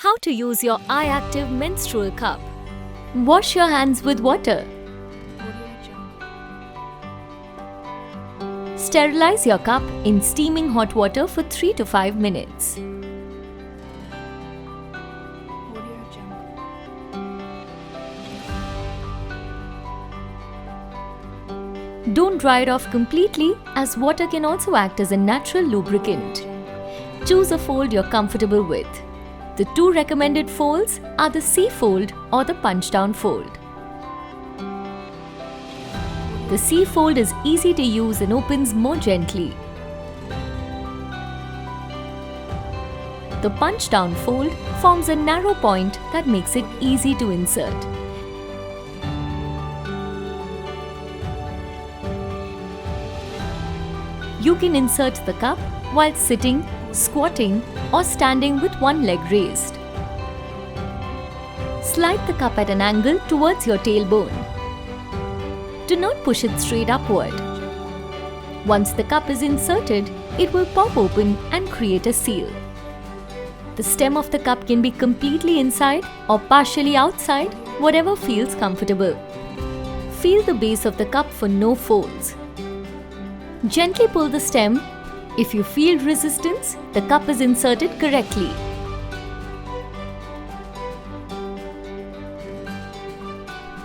How to use your i-activ menstrual cup. Wash your hands with water. Sterilize your cup in steaming hot water for 3 to 5 minutes. Don't dry it off completely, as water can also act as a natural lubricant. Choose a fold you're comfortable with. The two recommended folds are the C fold or the punch down fold. The C fold is easy to use and opens more gently. The punch down fold forms a narrow point that makes it easy to insert. You can insert the cup while sitting, squatting, or standing with one leg raised. Slide the cup at an angle towards your tailbone. Do not push it straight upward. Once the cup is inserted, it will pop open and create a seal. The stem of the cup can be completely inside or partially outside, whatever feels comfortable. Feel the base of the cup for no folds. Gently pull the stem. If you feel resistance, the cup is inserted correctly.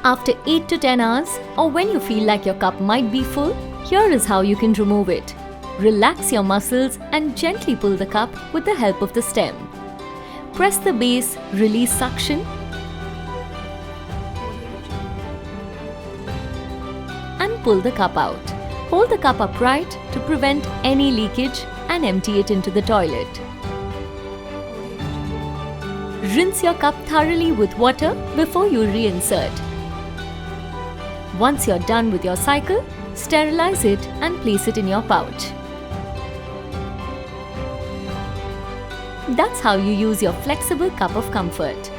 After 8 to 10 hours, or when you feel like your cup might be full, here is how you can remove it. Relax your muscles and gently pull the cup with the help of the stem. Press the base, release suction, and pull the cup out. Hold the cup upright to prevent any leakage and empty it into the toilet. Rinse your cup thoroughly with water before you reinsert. Once you're done with your cycle, sterilize it and place it in your pouch. That's how you use your flexible cup of comfort.